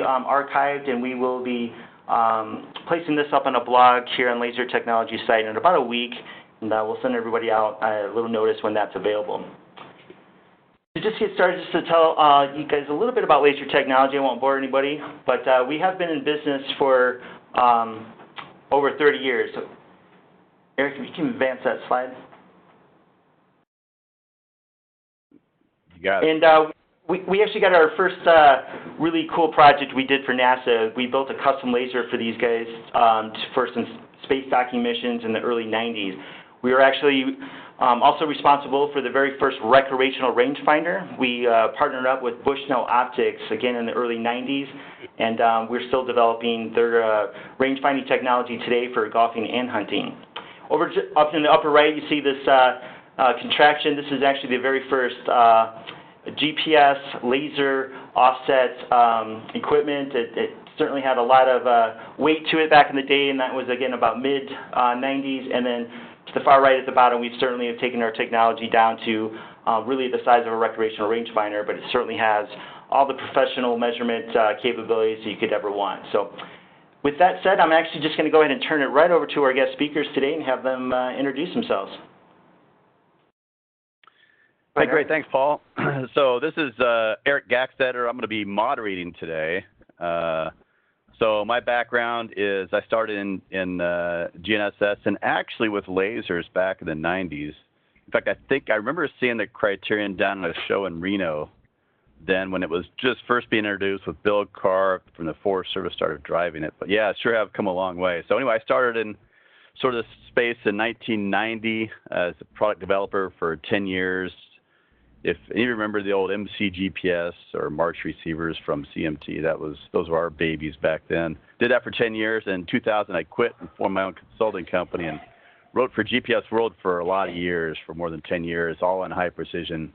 archived, and we will be placing this up on a blog here on Laser Technology site in about a week, and we'll send everybody out a little notice when that's available. To just get started, just to tell you guys a little bit about laser technology. I won't bore anybody, but we have been in business for over 30 years. So, Eric, if you can advance that slide. You got it. And we actually got our first really cool project we did for NASA. We built a custom laser for these guys for some space docking missions in the early 90s. We were actually also responsible for the very first recreational rangefinder. We partnered up with Bushnell Optics, again in the early 90s, and we're still developing their range-finding technology today for golfing and hunting. Up in the upper right, you see this contraction. This is actually the very first GPS laser offset equipment. It certainly had a lot of weight to it back in the day, and that was, again, about mid-90s, and then to the far right at the bottom, we certainly have taken our technology down to really the size of a recreational rangefinder, but it certainly has all the professional measurement capabilities that you could ever want. So with that said, I'm actually just going to go ahead and turn it right over to our guest speakers today and have them introduce themselves. Hey, great. Thanks, Paul. So this is Eric Gackstetter. I'm going to be moderating today. So my background is I started in GNSS and actually with lasers back in the 90s. In fact, I remember seeing the Criterion down at a show in Reno then when it was just first being introduced with Bill Carr from the Forest Service started driving it. But yeah, I sure have come a long way. So anyway, I started in sort of the space in 1990 as a product developer for 10 years. If you remember the old MC GPS or March receivers from CMT, those were our babies back then. Did that for 10 years. In 2000, I quit and formed my own consulting company and wrote for GPS World for a lot of years, for more than 10 years, all on high precision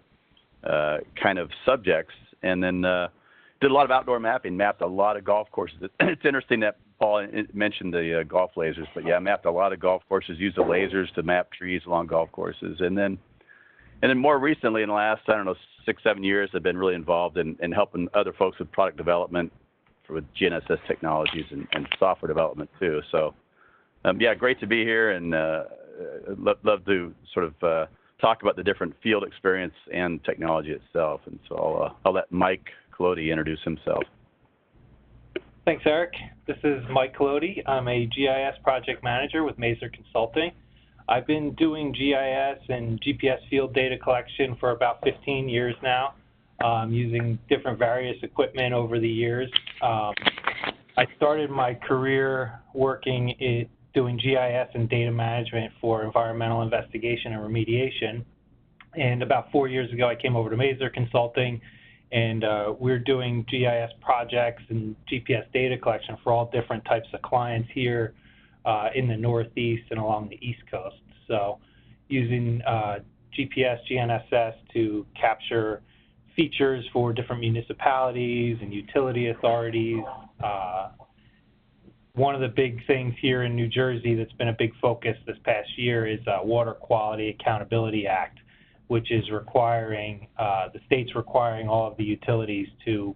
kind of subjects. And then did a lot of outdoor mapping, mapped a lot of golf courses. It's interesting that Paul mentioned the golf lasers, but yeah, I mapped a lot of golf courses, used the lasers to map trees along golf courses. And then more recently, in the last, 6-7 years, I've been really involved in helping other folks with product development with GNSS technologies and software development too. So, yeah, great to be here, and love to sort of talk about the different field experience and technology itself. And so I'll let Mike Kolody introduce himself. Thanks, Eric. This is Mike Kolody. I'm a GIS project manager with Mazer Consulting. I've been doing GIS and GPS field data collection for about 15 years now, using different various equipment over the years. I started my career working doing GIS and data management for environmental investigation and remediation. And about 4 years ago, I came over to Mazer Consulting, and we're doing GIS projects and GPS data collection for all different types of clients here in the Northeast and along the East Coast. So using GPS, GNSS to capture features for different municipalities and utility authorities. One of the big things here in New Jersey that's been a big focus this past year is Water Quality Accountability Act, which is requiring, the state's requiring all of the utilities to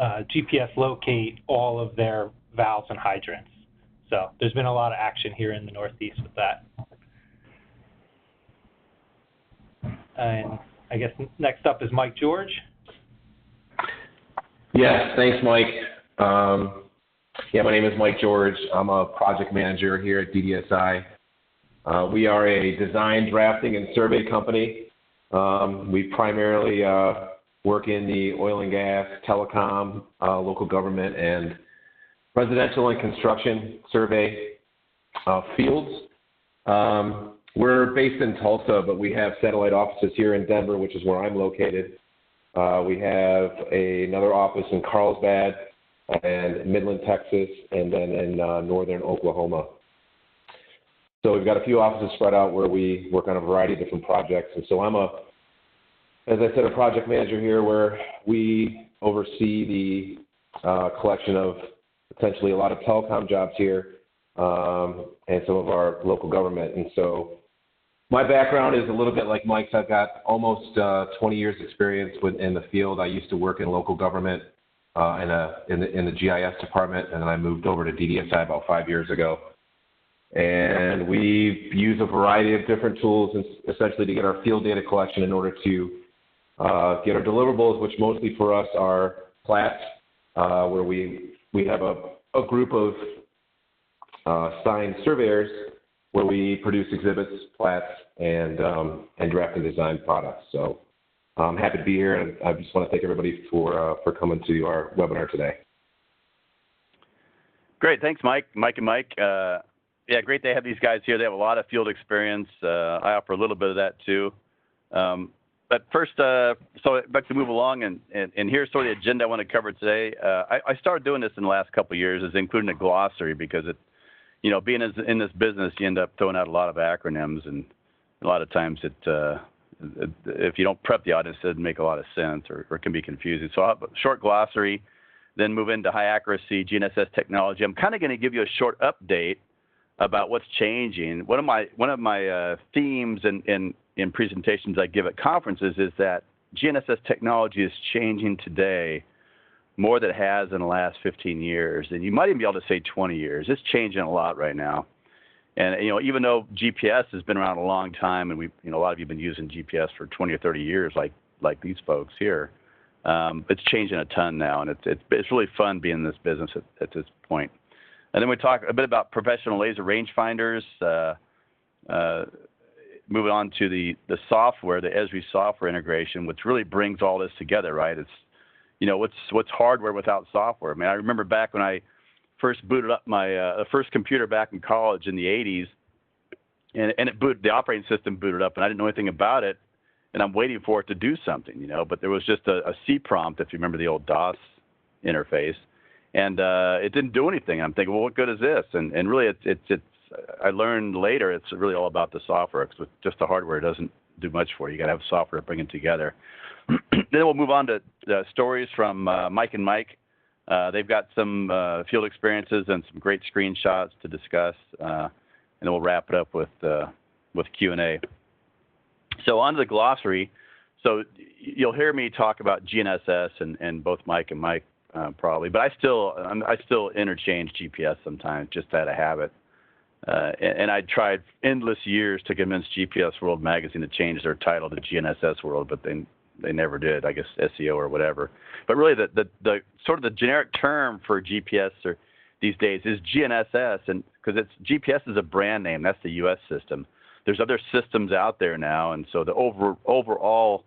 GPS locate all of their valves and hydrants. So there's been a lot of action here in the Northeast with that. And I guess next up is Mike George. Yes, thanks, Mike. Yeah, my name is Mike George. I'm a project manager here at DDSI. We are a design, drafting, and survey company. We primarily work in the oil and gas, telecom, local government, and residential and construction survey fields. We're based in Tulsa, but we have satellite offices here in Denver, which is where I'm located. We have another office in Carlsbad and Midland, Texas, and then in northern Oklahoma. So we've got a few offices spread out where we work on a variety of different projects. And so I'm as I said, a project manager here where we oversee the collection of potentially a lot of telecom jobs here and some of our local government. And so my background is a little bit like Mike's. I've got almost 20 years experience in the field. I used to work in local government in the GIS department, and then I moved over to DDSI about 5 years ago. And we use a variety of different tools essentially to get our field data collection in order to get our deliverables, which mostly for us are plats, where we have a group of signed surveyors where we produce exhibits, plats, and draft and design products. So I'm happy to be here, and I just want to thank everybody for coming to our webinar today. Great, thanks, Mike. Mike and Mike. Yeah, great to have these guys here. They have a lot of field experience. I offer a little bit of that too. But first, so I'd like to move along, and here's sort of the agenda I want to cover today. I started doing this in the last couple of years, is including a glossary, because it, you know, being in this business, you end up throwing out a lot of acronyms, and a lot of times if you don't prep the audience, it doesn't make a lot of sense, or it can be confusing. So I'll have a short glossary, then move into high accuracy GNSS technology. I'm kind of going to give you a short update about what's changing. One of my themes in presentations I give at conferences is that GNSS technology is changing today more than it has in the last 15 years, and you might even be able to say 20 years. It's changing a lot right now. And you know, even though GPS has been around a long time, and a lot of you have been using GPS for 20 or 30 years, like these folks here, it's changing a ton now, and it's really fun being in this business at this point. And then we talk a bit about professional laser rangefinders. Moving on to the software, the Esri software integration, which really brings all this together, right? It's, you know, what's hardware without software? I mean, I remember back when I first booted up my first computer back in college in the 80s, and the operating system booted up, and I didn't know anything about it, and I'm waiting for it to do something, you know. But there was just a C prompt, if you remember the old DOS interface, and it didn't do anything. I'm thinking, well, what good is this? And really, it's I learned later it's really all about the software, because with just the hardware, it doesn't do much for you. You got to have software to bring it together. Then we'll move on to stories from Mike and Mike. They've got some field experiences and some great screenshots to discuss, and then we'll wrap it up with Q&A. So on to the glossary. So you'll hear me talk about GNSS and both Mike and Mike probably, but I still interchange GPS sometimes just out of habit. And I tried endless years to convince GPS World Magazine to change their title to GNSS World, but they never did, I guess SEO or whatever. But really the sort of the generic term for GPS these days is GNSS, and because GPS is a brand name, that's the US system. There's other systems out there now, and so the overall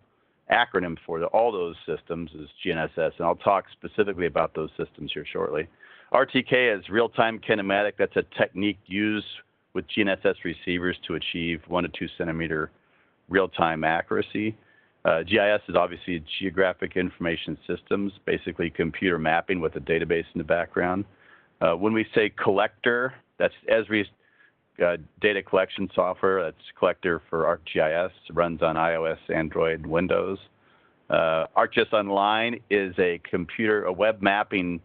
acronym for all those systems is GNSS, and I'll talk specifically about those systems here shortly. RTK is real-time kinematic. That's a technique used with GNSS receivers to achieve 1 to 2 centimeter real-time accuracy. GIS is obviously geographic information systems, basically computer mapping with a database in the background. When we say collector, that's Esri's data collection software. That's collector for ArcGIS. It runs on iOS, Android, Windows. ArcGIS Online is a web mapping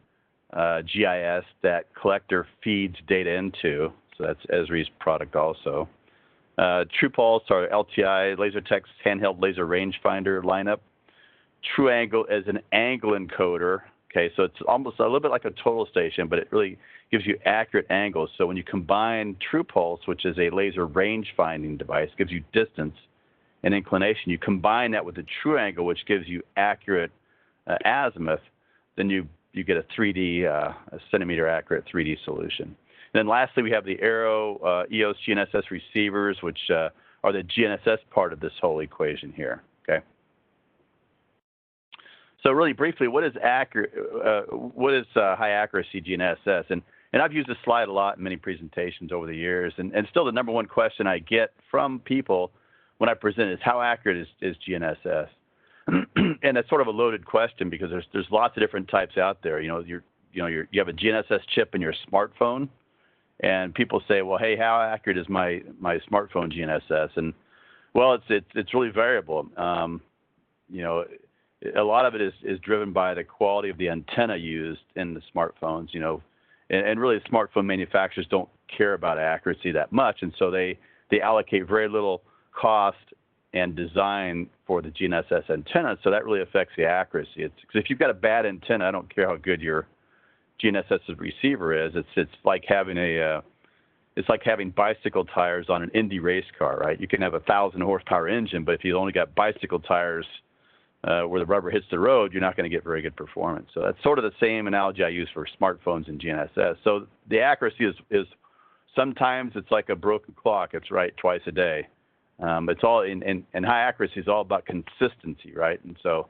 GIS that collector feeds data into, so that's Esri's product also. TruePulse, or LTI, LaserTech's handheld laser rangefinder lineup. TrueAngle is an angle encoder. Okay, so it's almost a little bit like a total station, but it really gives you accurate angles. So when you combine TruePulse, which is a laser range finding device, gives you distance and inclination, you combine that with the TrueAngle, which gives you accurate azimuth, then you get a 3D, a centimeter accurate 3D solution. And then lastly, we have the Aero Eos GNSS receivers, which are the GNSS part of this whole equation here. Okay. So really briefly, what is high accuracy GNSS? And I've used this slide a lot in many presentations over the years, and still the number one question I get from people when I present is, how accurate is GNSS? And that's sort of a loaded question, because there's lots of different types out there. You have a GNSS chip in your smartphone, and people say, well, hey, how accurate is my smartphone GNSS? And well, it's really variable. A lot of it is driven by the quality of the antenna used in the smartphones. And really the smartphone manufacturers don't care about accuracy that much, and so they allocate very little cost and designed for the GNSS antenna, so that really affects the accuracy. It's, 'cause if you've got a bad antenna, I don't care how good your GNSS receiver is. It's like having it's like having bicycle tires on an Indy race car, right? You can have a 1,000 horsepower engine, but if you only got bicycle tires where the rubber hits the road, you're not going to get very good performance. So that's sort of the same analogy I use for smartphones and GNSS. So the accuracy is sometimes it's like a broken clock. It's right twice a day. It's all and high accuracy is all about consistency, right? And so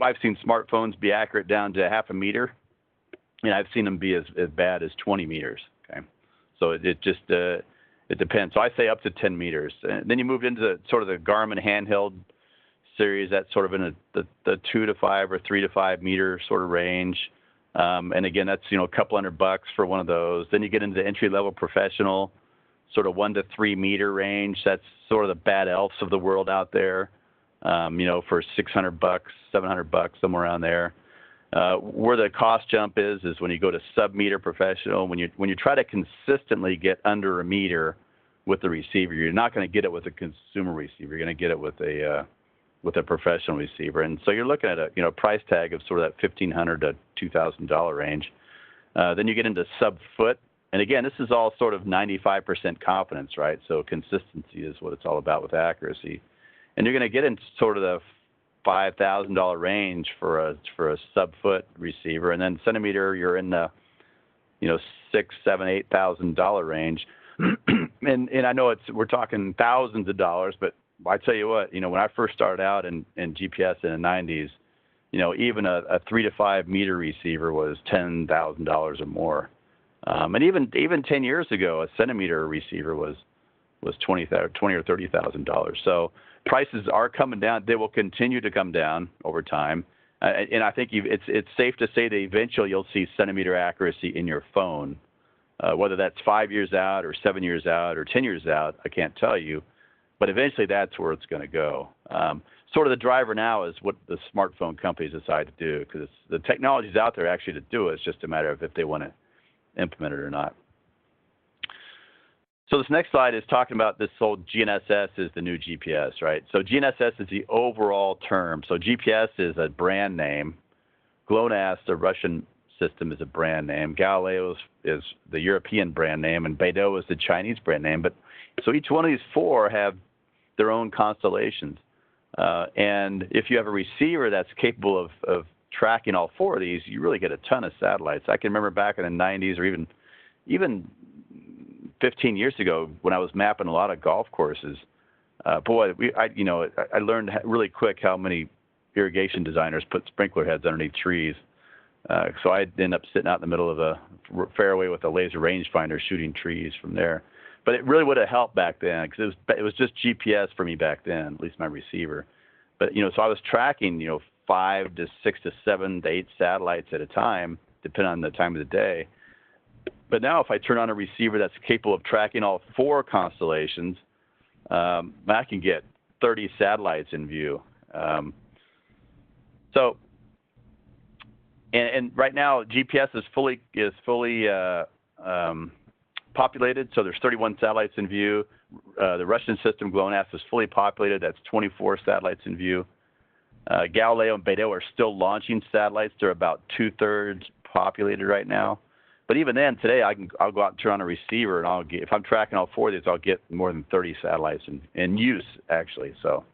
I've seen smartphones be accurate down to half a meter, and I've seen them be as bad as 20 meters. Okay, so it just it depends. So I say up to 10 meters. And then you move into sort of the Garmin handheld series. That's sort of in the 2 to 5 or 3 to 5 meter sort of range. And again, that's a couple $100 for one of those. Then you get into the entry level professional, sort of 1 to 3 meter range. That's sort of the Bad Elves of the world out there. For $600, $700, somewhere around there. Where the cost jump is when you go to sub-meter professional. When you try to consistently get under a meter with the receiver, you're not going to get it with a consumer receiver. You're going to get it with a professional receiver. And so you're looking at a price tag of sort of that $1,500 to $2,000 range. Then you get into sub-foot. And again, this is all sort of 95% confidence, right? So consistency is what it's all about with accuracy. And you're going to get into sort of the $5,000 range for a sub-foot receiver, and then centimeter you're in the $6,000, $7,000, $8,000 range. and I know we're talking thousands of dollars, but I tell you what, when I first started out in GPS in the 90s, even a 3 to 5 meter receiver was $10,000 or more. And even 10 years ago, a centimeter receiver was $20,000 or $30,000. So prices are coming down. They will continue to come down over time. And I think it's safe to say that eventually you'll see centimeter accuracy in your phone, whether that's 5 years out or 7 years out or 10 years out. I can't tell you, but eventually that's where it's going to go. Sort of the driver now is what the smartphone companies decide to do, because the technology's out there actually to do it. It's just a matter of if they want to implement it or not. So this next slide is talking about this whole GNSS is the new GPS, right? So GNSS is the overall term. So GPS is a brand name. GLONASS, the Russian system, is a brand name. Galileo is the European brand name, and Beidou is the Chinese brand name. But so each one of these four have their own constellations. And if you have a receiver that's capable of tracking all four of these, you really get a ton of satellites. I can remember back in the 90s or even 15 years ago when I was mapping a lot of golf courses, I learned really quick how many irrigation designers put sprinkler heads underneath trees. So I'd end up sitting out in the middle of a fairway with a laser rangefinder shooting trees from there. But it really would have helped back then, because it was just GPS for me back then, at least my receiver. But so I was tracking 5 to 6 to 7 to 8 satellites at a time, depending on the time of the day. But now if I turn on a receiver that's capable of tracking all four constellations, I can get 30 satellites in view. And right now GPS is fully populated. So there's 31 satellites in view. The Russian system GLONASS is fully populated. That's 24 satellites in view. Galileo and Beidou are still launching satellites. They're about 2/3 populated right now. But even then, today I'll go out and turn on a receiver, and if I'm tracking all four of these, I'll get more than 30 satellites in use actually. So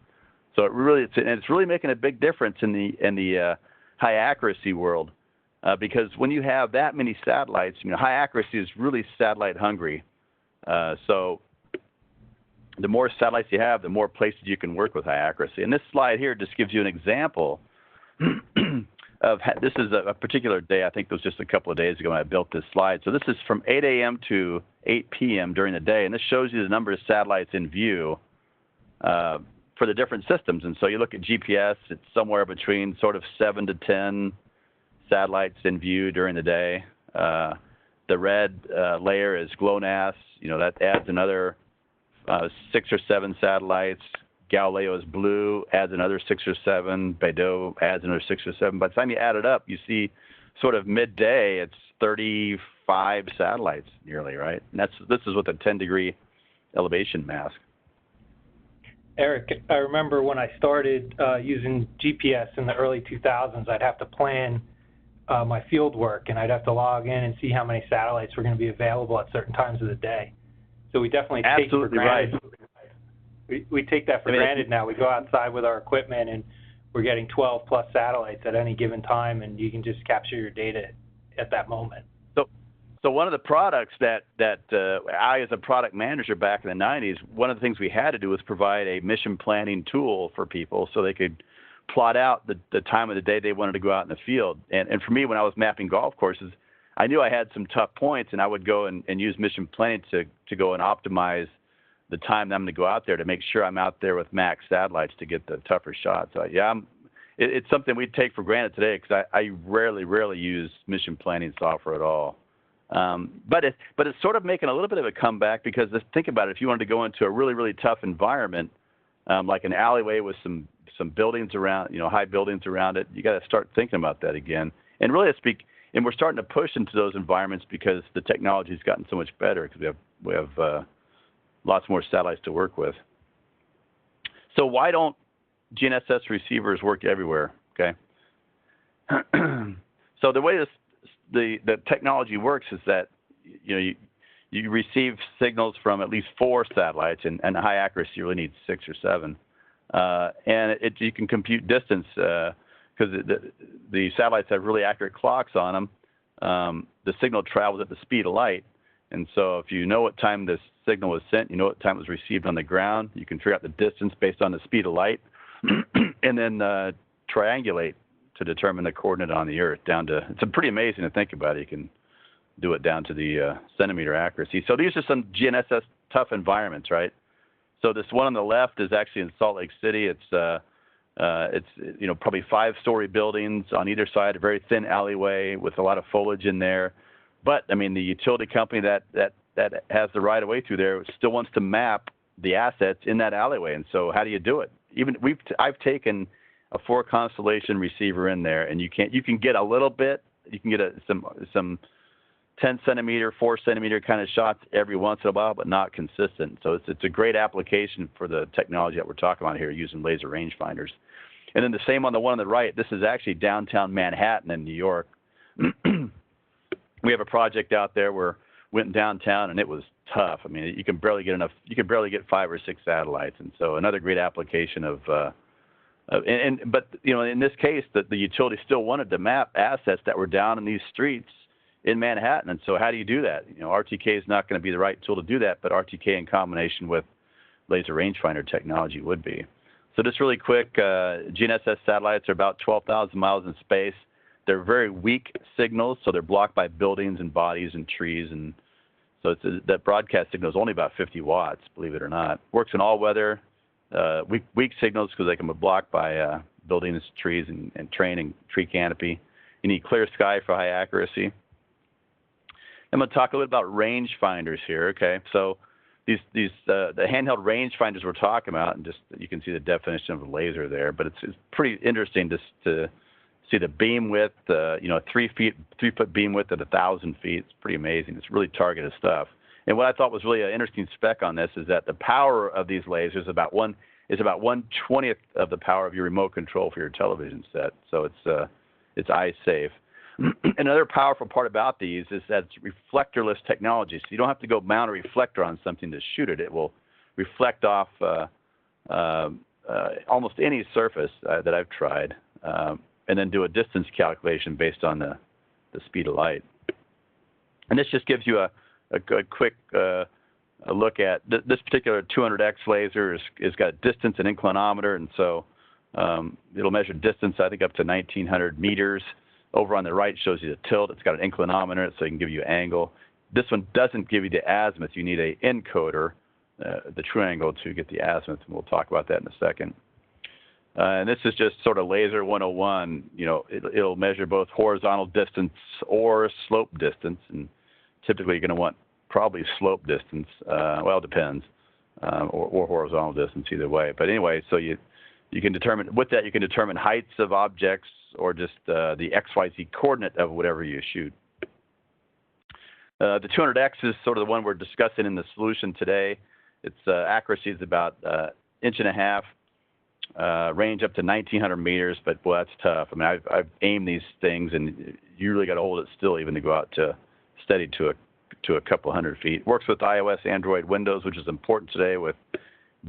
it's really making a big difference in the high accuracy world, because when you have that many satellites, high accuracy is really satellite hungry. So the more satellites you have, the more places you can work with high accuracy. And this slide here just gives you an example this is a particular day. I think it was just a couple of days ago when I built this slide. So this is from 8 a.m. to 8 p.m. during the day, and this shows you the number of satellites in view for the different systems. And so you look at GPS, it's somewhere between sort of 7 to 10 satellites in view during the day. The red layer is GLONASS. That adds another 6 or 7 satellites. Galileo is blue, adds another 6 or 7. Beidou adds another 6 or 7. By the time you add it up, you see sort of midday, it's 35 satellites nearly, right? And this is with a 10-degree elevation mask. Eric, I remember when I started using GPS in the early 2000s, I'd have to plan my field work, and I'd have to log in and see how many satellites were going to be available at certain times of the day. So we definitely take it for granted. Right. We take that for granted now. We go outside with our equipment, and we're getting 12 plus satellites at any given time, and you can just capture your data at that moment. So one of the products that I, as a product manager back in the 90s, one of the things we had to do was provide a mission planning tool for people so they could plot out the time of the day they wanted to go out in the field. And for me, when I was mapping golf courses, I knew I had some tough points, and I would go and use mission planning to go and optimize the time that I'm going to go out there to make sure I'm out there with max satellites to get the tougher shots. So, yeah, it's something we take for granted today because I rarely use mission planning software at all. But it's sort of making a little bit of a comeback because think about it. If you wanted to go into a really tough environment, like an alleyway with some buildings around, high buildings around it, you got to start thinking about that again. And really, and we're starting to push into those environments because the technology's gotten so much better because we have lots more satellites to work with. So why don't GNSS receivers work everywhere? Okay. So the way the technology works is that you receive signals from at least 4 satellites, and high accuracy you really need 6 or 7, and you can compute distance because the satellites have really accurate clocks on them. The signal travels at the speed of light, and so if you know what time this signal was sent, you know what time it was received on the ground, you can figure out the distance based on the speed of light, and then triangulate to determine the coordinate on the Earth down to, it's pretty amazing to think about it. You can do it down to the centimeter accuracy. So these are some GNSS tough environments, right? So this one on the left is actually in Salt Lake City. It's probably 5-story buildings on either side, a very thin alleyway with a lot of foliage in there. But I mean, the utility company that has the right of way through there still wants to map the assets in that alleyway. And so how do you do it? I've taken a 4-constellation receiver in there, and you can get a little bit. You can get some 10-centimeter, 4-centimeter kind of shots every once in a while, but not consistent. So it's a great application for the technology that we're talking about here, using laser rangefinders. And then the same on the one on the right. This is actually downtown Manhattan in New York. We have a project out there where we went downtown, and it was tough. I mean, you can barely get enough. You can barely get 5 or 6 satellites, and so another great application of. But in this case, the utility still wanted to map assets that were down in these streets in Manhattan. And so how do you do that? RTK is not going to be the right tool to do that, but RTK in combination with laser rangefinder technology would be. So just really quick, GNSS satellites are about 12,000 miles in space. They're very weak signals, so they're blocked by buildings and bodies and trees. And so that broadcast signal is only about 50 watts, believe it or not. Works in all weather. Weak signals because they can be blocked by buildings, trees, and tree canopy. You need clear sky for high accuracy. I'm going to talk a little bit about rangefinders here. Okay, so the handheld rangefinders we're talking about, and just you can see the definition of a laser there. But it's pretty interesting to see the beam width. 3-foot beam width at 1,000 feet. It's pretty amazing. It's really targeted stuff. And what I thought was really an interesting spec on this is that the power of these lasers is about 1/20th of the power of your remote control for your television set. So it's eye safe. Another powerful part about these is that it's reflectorless technology. So you don't have to go mount a reflector on something to shoot it. It will reflect off almost any surface that I've tried, and then do a distance calculation based on the speed of light. And this just gives you a quick look at this particular 200X laser is got distance and inclinometer, and so it'll measure distance, I think, up to 1,900 meters. Over on the right shows you the tilt. It's got an inclinometer, so it can give you angle. This one doesn't give you the azimuth. You need an encoder, the true angle, to get the azimuth, and we'll talk about that in a second. And this is just sort of laser 101. It'll measure both horizontal distance or slope distance, and typically you're going to want probably slope distance. Well, it depends, or horizontal distance, either way. But anyway, so you can determine, with that you can determine heights of objects or just the XYZ coordinate of whatever you shoot. The 200X is sort of the one we're discussing in the solution today. Its accuracy is about 1.5 range up to 1,900 meters, but boy, that's tough. I mean, I've aimed these things, and you really got to hold it still even to go out to steady to a couple hundred feet. Works with iOS, Android, Windows, which is important today with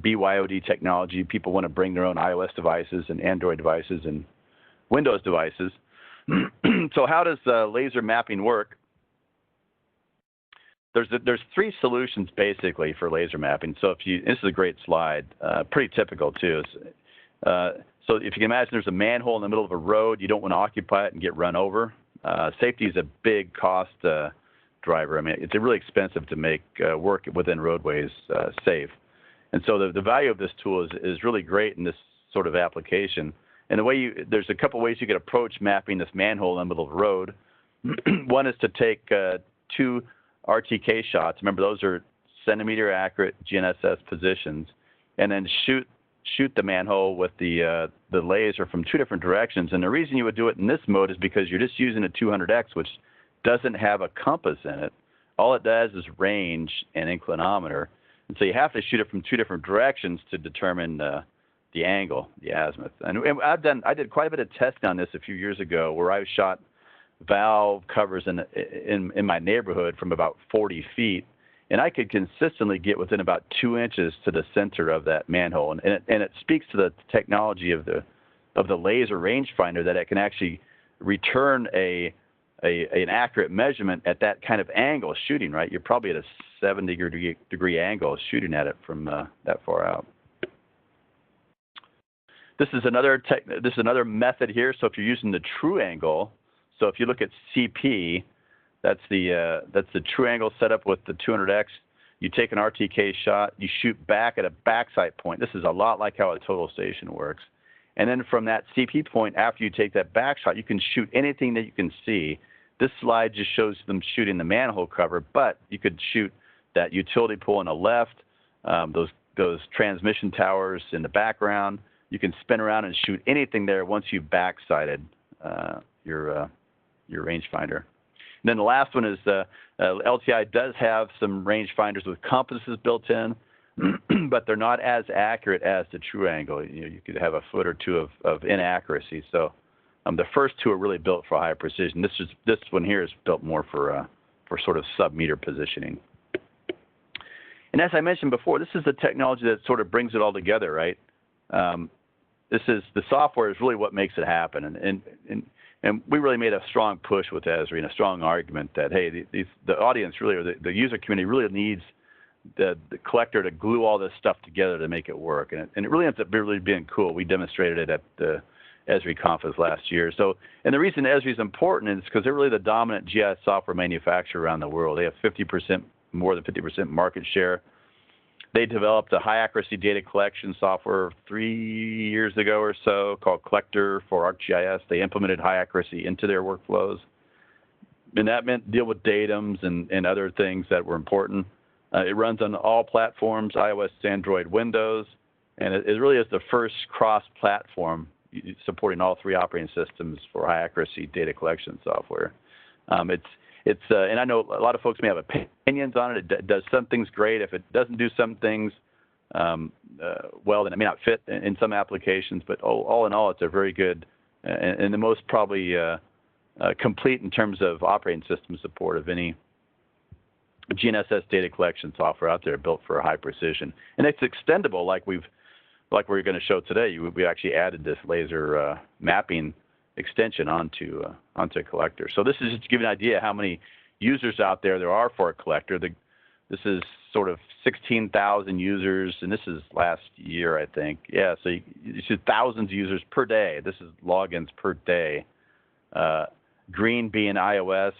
BYOD technology. People want to bring their own iOS devices and Android devices and Windows devices. So how does laser mapping work? There's 3 solutions basically for laser mapping. So this is a great slide, pretty typical too. So if you can imagine there's a manhole in the middle of a road, you don't want to occupy it and get run over. Safety is a big cost driver. I mean, it's really expensive to make work within roadways safe. And so the value of this tool is really great in this sort of application. And there's a couple ways you could approach mapping this manhole in the middle of the road. One is to take 2 RTK shots. Remember, those are centimeter accurate GNSS positions, and then shoot the manhole with the laser from 2 different directions. And the reason you would do it in this mode is because you're just using a 200X, which doesn't have a compass in it. All it does is range and inclinometer. And so you have to shoot it from 2 different directions to determine the angle, the azimuth. And I did quite a bit of testing on this a few years ago, where I shot valve covers in my neighborhood from about 40 feet, and I could consistently get within about 2 inches to the center of that manhole. And it speaks to the technology of the laser rangefinder, that it can actually return an accurate measurement at that kind of angle shooting, right? You're probably at a 70-degree angle shooting at it from that far out. This is another method here. So if you're using the true angle, so if you look at CP, that's the true angle set up with the 200X. You take an RTK shot, you shoot back at a backside point. This is a lot like how a total station works. And then from that CP point, after you take that back shot, you can shoot anything that you can see. This slide just shows them shooting the manhole cover, but you could shoot that utility pole on the left, those transmission towers in the background. You can spin around and shoot anything there once you've back-sighted your rangefinder. And then the last one is LTI does have some rangefinders with compasses built in, but they're not as accurate as the true angle. You could have a foot or 2 of inaccuracy. So the first 2 are really built for higher precision. This one here is built more for sort of sub-meter positioning. And as I mentioned before, this is the technology that sort of brings it all together, right? The software is really what makes it happen, and we really made a strong push with Esri and a strong argument that, hey, the audience really, or the user community really needs the collector to glue all this stuff together to make it work, and it really ends up really being cool. We demonstrated it at the Esri conference last year. So, and the reason Esri is important is because they're really the dominant GIS software manufacturer around the world. They have more than 50% market share. They developed a high-accuracy data collection software 3 years ago or so called Collector for ArcGIS. They implemented high accuracy into their workflows. And that meant deal with datums and other things that were important. It runs on all platforms, iOS, Android, Windows, and it really is the first cross-platform supporting all 3 operating systems for high-accuracy data collection software. And I know a lot of folks may have opinions on it. It does some things great. If it doesn't do some things well, then it may not fit in some applications. But all in all, it's a very good and the most probably complete in terms of operating system support of any GNSS data collection software out there built for high precision. And it's extendable, like we're going to show today. We actually added this laser mapping extension onto a collector. So this is just to give you an idea how many users out there are for a collector. This is sort of 16,000 users, and this is last year, I think. Yeah, so you see thousands of users per day. This is logins per day. Green being iOS,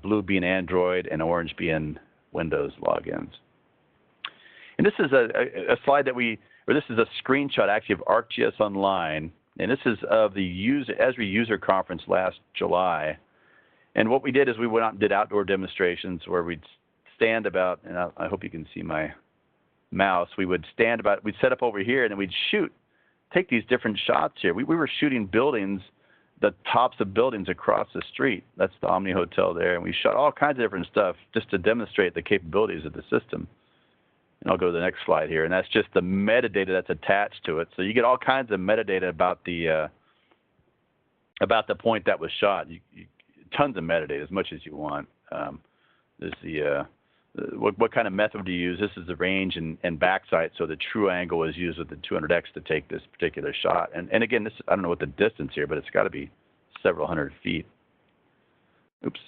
blue being Android, and orange being Windows logins. And this is a slide this is a screenshot actually of ArcGIS Online. And this is of the Esri user conference last July. And what we did is we went out and did outdoor demonstrations where we'd stand about, and I hope you can see my mouse, we'd set up over here and then we'd take these different shots here. We were shooting buildings, the tops of buildings across the street. That's the Omni Hotel there. And we shot all kinds of different stuff just to demonstrate the capabilities of the system. And I'll go to the next slide here, and that's just the metadata that's attached to it. So you get all kinds of metadata about the point that was shot. Tons of metadata, as much as you want. There's what kind of method do you use? This is the range and back sight, so the true angle is used with the 200x to take this particular shot. And again, this, I don't know what the distance here, but it's got to be several hundred feet. Oops.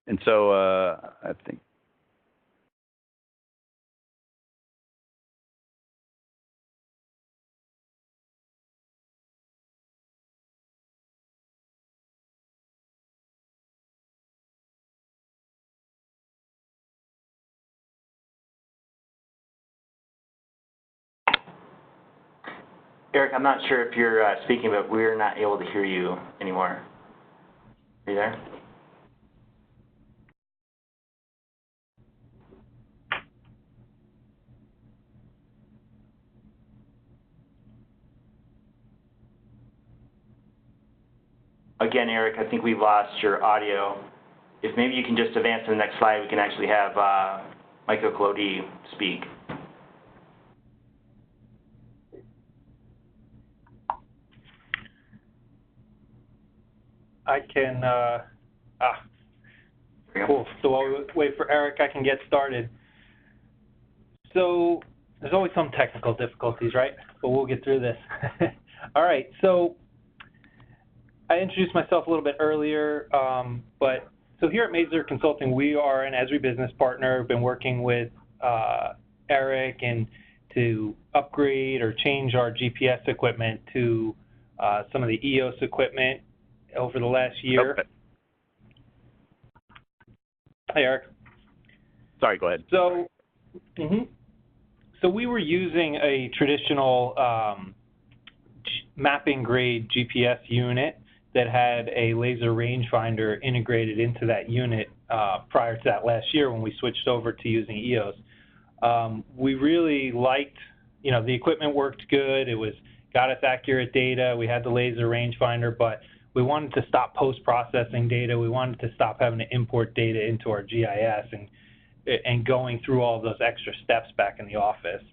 And so I think. Eric, I'm not sure if you're speaking, but we're not able to hear you anymore. Are you there? Again, Eric, I think we've lost your audio. If maybe you can just advance to the next slide, we can actually have Michael Kolody speak. I can, cool. So while we wait for Eric, I can get started. So there's always some technical difficulties, right? But we'll get through this. All right, so I introduced myself a little bit earlier, but so here at Mazer Consulting, we are an Esri business partner. We've been working with Eric and to upgrade or change our GPS equipment to some of the Eos equipment over the last year. Okay. Hi, Eric. Sorry, go ahead. So, so we were using a traditional mapping grade GPS unit that had a laser rangefinder integrated into that unit prior to that last year when we switched over to using Eos. We really liked, the equipment worked good. It got us accurate data. We had the laser rangefinder, but we wanted to stop post-processing data. We wanted to stop having to import data into our GIS and going through all those extra steps back in the office.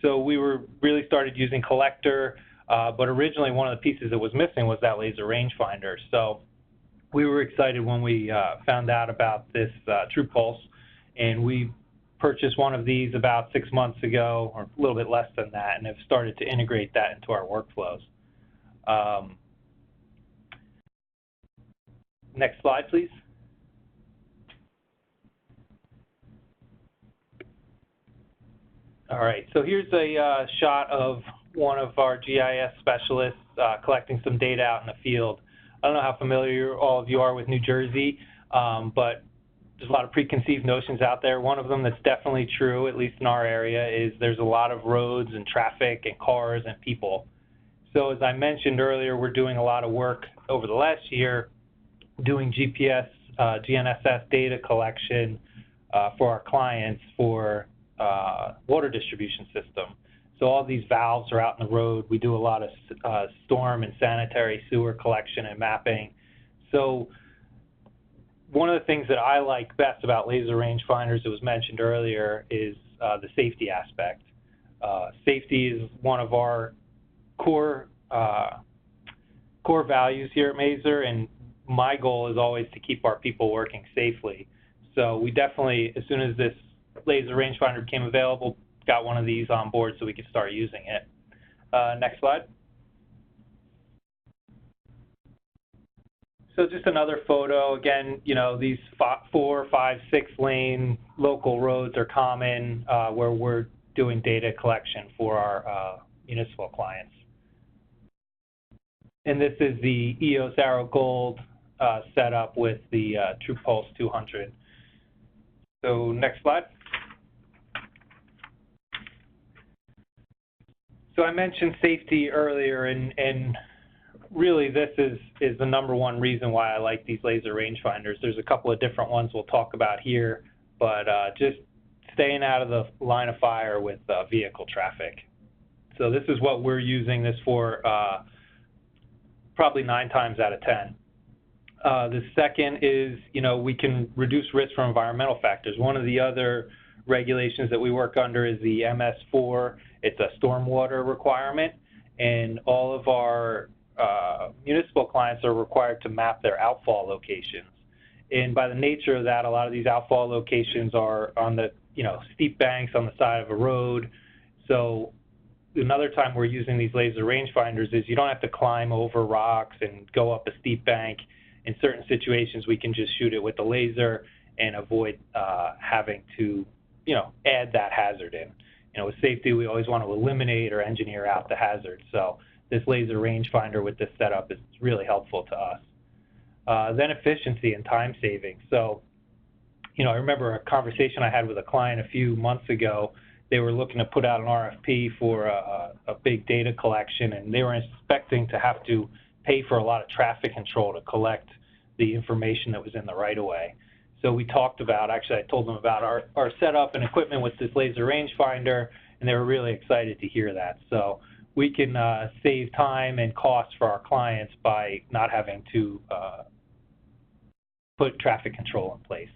So we really started using Collector, but originally one of the pieces that was missing was that laser rangefinder. So we were excited when we found out about this TruePulse, and we purchased one of these about 6 months ago, or a little bit less than that, and have started to integrate that into our workflows. Next slide, please. All right, so here's a shot of one of our GIS specialists collecting some data out in the field. I don't know how familiar all of you are with New Jersey, but there's a lot of preconceived notions out there. One of them that's definitely true, at least in our area, is there's a lot of roads and traffic and cars and people. So as I mentioned earlier, we're doing a lot of work over the last year doing GPS, GNSS data collection for our clients for water distribution system. So all these valves are out in the road. We do a lot of storm and sanitary sewer collection and mapping. So one of the things that I like best about laser rangefinders, that was mentioned earlier, is the safety aspect. Safety is one of our core values here at Mazer, and my goal is always to keep our people working safely. So we definitely, as soon as this laser rangefinder became available, got one of these on board so we could start using it. Next slide. So just another photo. Again, these 4, 5, 6 lane local roads are common where we're doing data collection for our municipal clients. And this is the Eos Arrow Gold setup with the TruePulse 200. So next slide. So I mentioned safety earlier, and really this is the #1 reason why I like these laser rangefinders. There's a couple of different ones we'll talk about here, but just staying out of the line of fire with vehicle traffic. So this is what we're using this for probably 9 times out of 10. The second is, we can reduce risk from environmental factors. One of the other regulations that we work under is the MS4. It's a stormwater requirement, and all of our municipal clients are required to map their outfall locations. And by the nature of that, a lot of these outfall locations are on the steep banks on the side of a road. So another time we're using these laser rangefinders is you don't have to climb over rocks and go up a steep bank. In certain situations, we can just shoot it with the laser and avoid having to, add that hazard in. With safety, we always want to eliminate or engineer out the hazard. So this laser rangefinder with this setup is really helpful to us. Then efficiency and time saving. So, I remember a conversation I had with a client a few months ago. They were looking to put out an RFP for a big data collection, and they were expecting to have to pay for a lot of traffic control to collect the information that was in the right-of-way. So we talked about, actually I told them about our setup and equipment with this laser rangefinder, and they were really excited to hear that. So we can save time and costs for our clients by not having to put traffic control in place.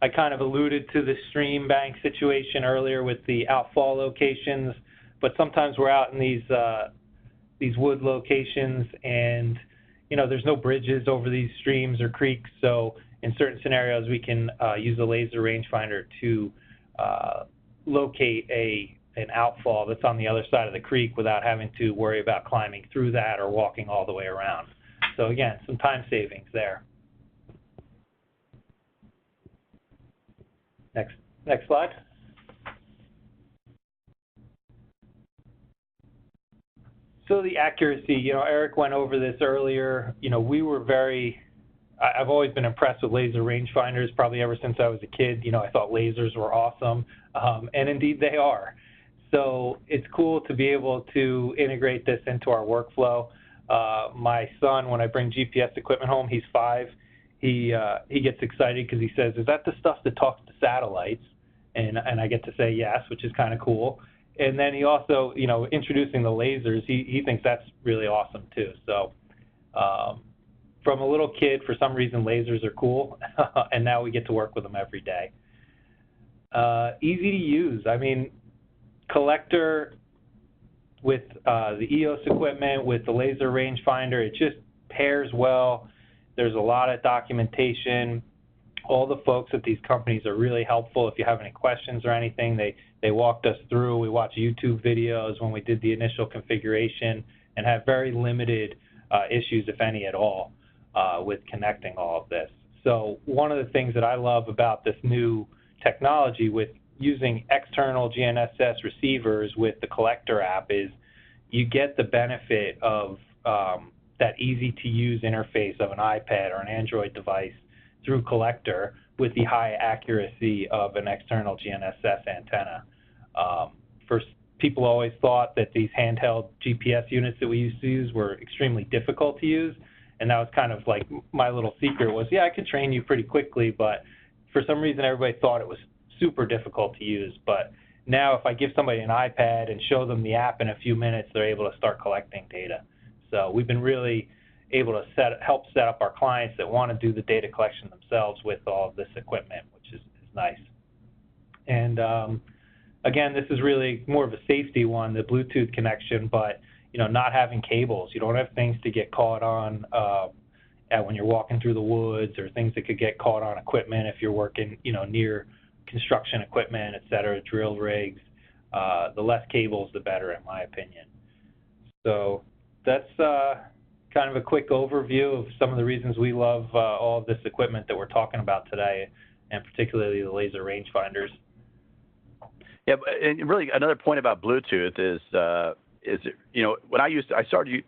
I kind of alluded to the stream bank situation earlier with the outfall locations, but sometimes we're out in these wood locations and there's no bridges over these streams or creeks, so in certain scenarios we can use a laser rangefinder to locate an outfall that's on the other side of the creek without having to worry about climbing through that or walking all the way around. So again, some time savings there. Next slide. So the accuracy, Eric went over this earlier. We were I've always been impressed with laser rangefinders, probably ever since I was a kid. I thought lasers were awesome, and indeed they are. So it's cool to be able to integrate this into our workflow. My son, when I bring GPS equipment home, he's 5. He gets excited because he says, "Is that the stuff that talks to satellites?" And I get to say yes, which is kind of cool. And then he also, introducing the lasers, he thinks that's really awesome too. So from a little kid, for some reason, lasers are cool, and now we get to work with them every day. Easy to use. I mean, collector with the Eos equipment, with the laser rangefinder, it just pairs well. There's a lot of documentation. All the folks at these companies are really helpful. If you have any questions or anything, they walked us through. We watched YouTube videos when we did the initial configuration and had very limited issues, if any at all, with connecting all of this. So one of the things that I love about this new technology with using external GNSS receivers with the collector app is you get the benefit of that easy-to-use interface of an iPad or an Android device through collector with the high accuracy of an external GNSS antenna. First, people always thought that these handheld GPS units that we used to use were extremely difficult to use, and that was kind of like my little secret was, yeah, I could train you pretty quickly, but for some reason everybody thought it was super difficult to use. But now if I give somebody an iPad and show them the app in a few minutes, they're able to start collecting data. So we've been really able to help set up our clients that want to do the data collection themselves with all of this equipment, which is nice. And again, this is really more of a safety one, the Bluetooth connection, but not having cables. You don't have things to get caught on when you're walking through the woods, or things that could get caught on equipment if you're working near construction equipment, et cetera, drill rigs. The less cables, the better, in my opinion. So that's kind of a quick overview of some of the reasons we love all of this equipment that we're talking about today, and particularly the laser rangefinders. Yeah, and really another point about Bluetooth is when I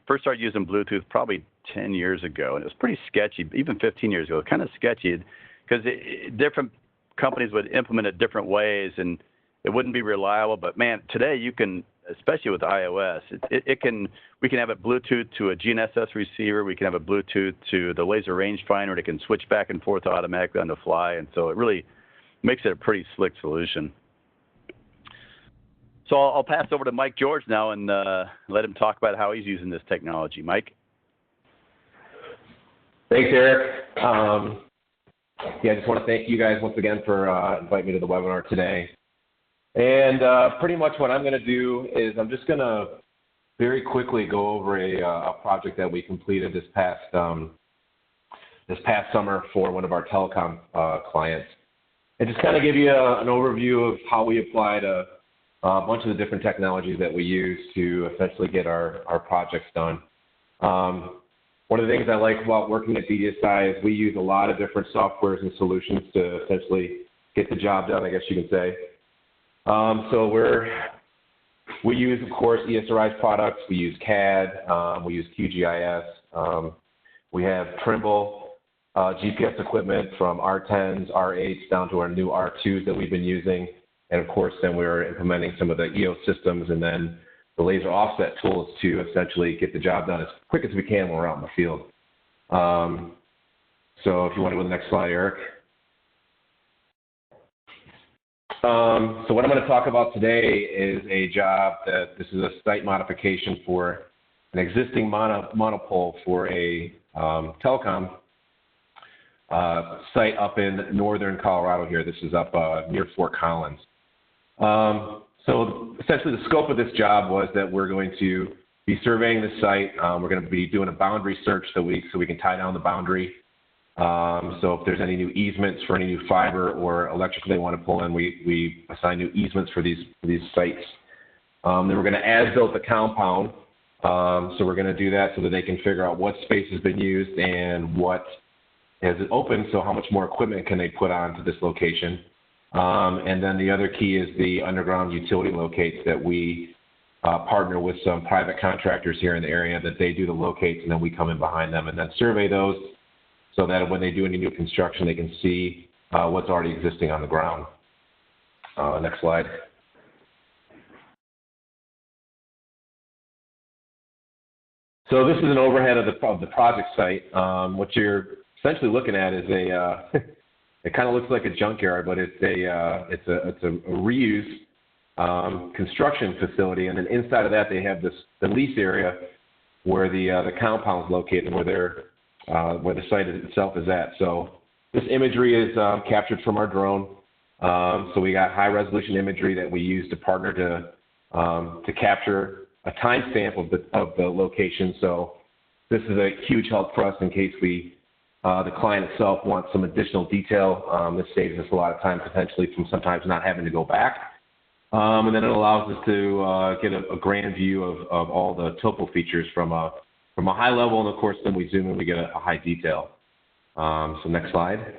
first started using Bluetooth probably 10 years ago, and it was pretty sketchy, even 15 years ago, kind of sketchy, because different companies would implement it different ways, and it wouldn't be reliable. But man, today you can, especially with iOS, we can have it Bluetooth to a GNSS receiver. We can have it Bluetooth to the laser rangefinder, and it can switch back and forth automatically on the fly. And so it really makes it a pretty slick solution. So I'll pass over to Mike George now and let him talk about how he's using this technology. Mike? Thanks, Eric. yeah, I just want to thank you guys once again for inviting me to the webinar today. And pretty much what I'm going to do is I'm just going to very quickly go over a project that we completed this past summer for one of our telecom clients, and just kind of give you an overview of how we applied a bunch of the different technologies that we use to essentially get our projects done. One of the things I like about working at DDSI is we use a lot of different softwares and solutions to essentially get the job done, I guess you can say. So we use, of course, ESRI's products. We use CAD. We use QGIS. We have Trimble GPS equipment from R10s, R8s down to our new R2s that we've been using. And, of course, then we're implementing some of the Eos systems and then the laser offset tools to essentially get the job done as quick as we can when we're out in the field. So if you want to go to the next slide, Eric. So what I'm going to talk about today is a job that this is a site modification for an existing monopole for a telecom site up in northern Colorado here. This is up near Fort Collins. So essentially the scope of this job was that we're going to be surveying the site. We're going to be doing a boundary search so we can tie down the boundary. So if there's any new easements for any new fiber or electrical they want to pull in, we assign new easements for these sites. Then we're going to as-built the compound. So we're going to do that so that they can figure out what space has been used and what has it open, so how much more equipment can they put onto this location. And then the other key is the underground utility locates that we partner with some private contractors here in the area that they do the locates, and then we come in behind them and then survey those so that when they do any new construction, they can see what's already existing on the ground. Next slide. So this is an overhead of the project site. What you're essentially looking at is it kind of looks like a junkyard, but it's a reuse construction facility, and then inside of that they have the lease area where the compound is located, where the site itself is at. So this imagery is captured from our drone. So we got high resolution imagery that we use to partner to capture a timestamp of the location. So this is a huge help for us in case the client itself wants some additional detail. This saves us a lot of time potentially from sometimes not having to go back. And then it allows us to get a grand view of all the topo features from a high level, and of course then we zoom in, we get a high detail. So next slide.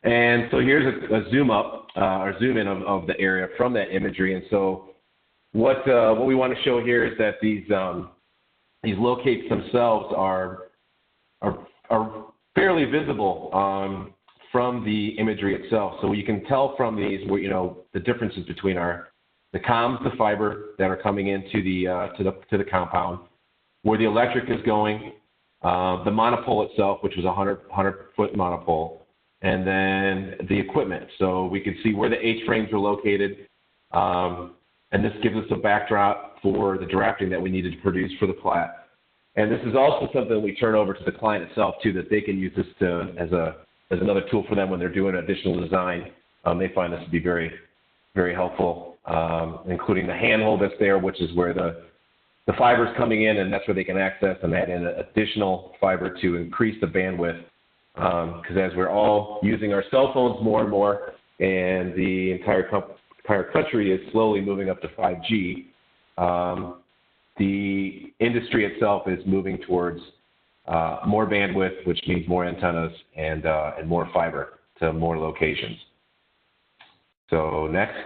And so here's a zoom up or zoom in of the area from that imagery. And so what we want to show here is that these locates themselves are fairly visible from the imagery itself. So you can tell from these, the differences between the comms, the fiber that are coming into to the compound, where the electric is going, the monopole itself, which was a 100-foot monopole, and then the equipment. So we can see where the H-frames are located, and this gives us a backdrop for the drafting that we needed to produce for the plat. And this is also something we turn over to the client itself too, that they can use this as another tool for them when they're doing additional design. They find this to be very, very helpful, including the handhold that's there, which is where the fiber's coming in, and that's where they can access and add in additional fiber to increase the bandwidth. Because as we're all using our cell phones more and more, and the entire country is slowly moving up to 5G, the industry itself is moving towards more bandwidth, which means more antennas and more fiber to more locations. So next.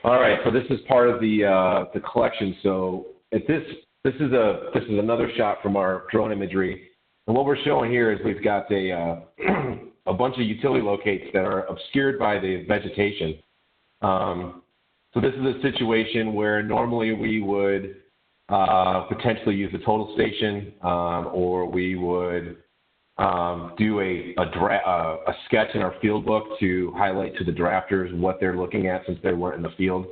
All right, so this is part of the collection. So at this is another shot from our drone imagery, and what we're showing here is we've got a bunch of utility locates that are obscured by the vegetation. So this is a situation where normally we would potentially use a total station, or we would do a sketch in our field book to highlight to the drafters what they're looking at since they weren't in the field.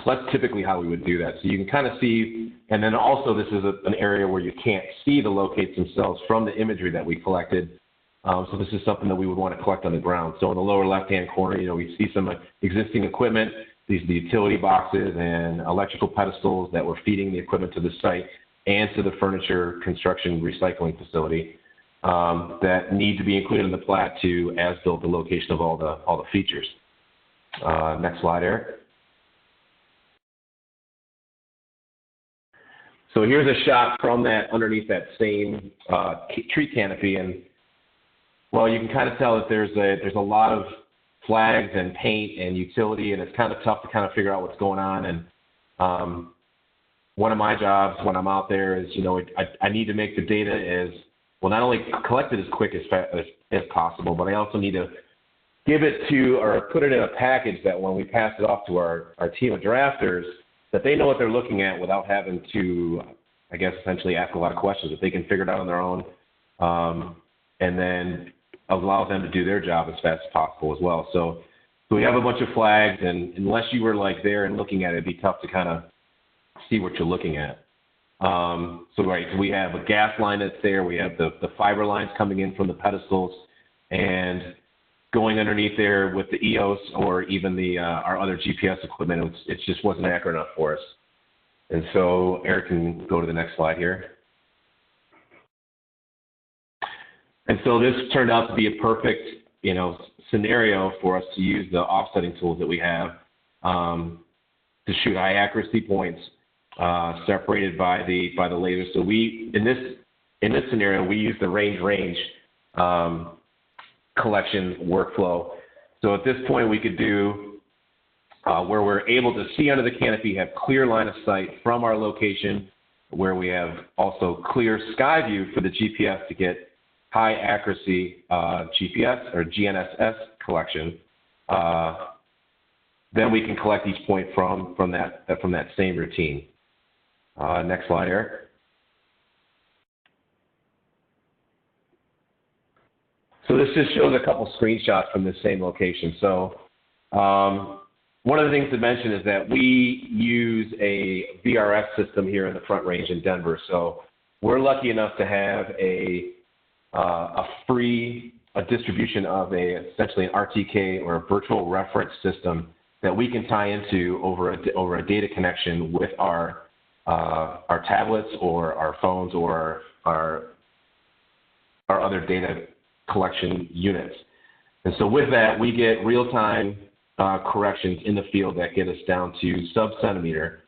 So that's typically how we would do that. So you can kind of see, and then also this is an area where you can't see the locates themselves from the imagery that we collected. So this is something that we would want to collect on the ground. So in the lower left-hand corner, we see some existing equipment. These are the utility boxes and electrical pedestals that were feeding the equipment to the site and to the furniture construction recycling facility that need to be included in the plat to as-built the location of all the features. Next slide, Eric. So here's a shot from that underneath that same tree canopy, and well, you can kind of tell that there's a lot of flags and paint and utility, and it's kind of tough to kind of figure out what's going on. And one of my jobs when I'm out there is, I need to make the data as well, not only collect it as quick as possible, but I also need to give it to or put it in a package that when we pass it off to our team of drafters, that they know what they're looking at without having to, I guess, essentially ask a lot of questions, that they can figure it out on their own, and then allow them to do their job as fast as possible as well. So we have a bunch of flags, and unless you were like there and looking at it, it'd be tough to kind of see what you're looking at. So we have a gas line that's there. We have the fiber lines coming in from the pedestals, and going underneath there with the Eos or even our other GPS equipment, it just wasn't accurate enough for us. And so Eric can go to the next slide here. And so this turned out to be a perfect, scenario for us to use the offsetting tools that we have to shoot high accuracy points separated by the laser. So we in this scenario we use the range collection workflow. So at this point we could do where we're able to see under the canopy, have clear line of sight from our location, where we have also clear sky view for the GPS to get high accuracy GPS or GNSS collection. Then we can collect each point from that same routine. Next slide, Eric. So this just shows a couple screenshots from the same location. So one of the things to mention is that we use a VRF system here in the Front Range in Denver. So we're lucky enough to have a free distribution of essentially an RTK or a virtual reference system that we can tie into over a data connection with our tablets or our phones or our other data collection units. And so with that, we get real-time corrections in the field that get us down to sub-centimeter.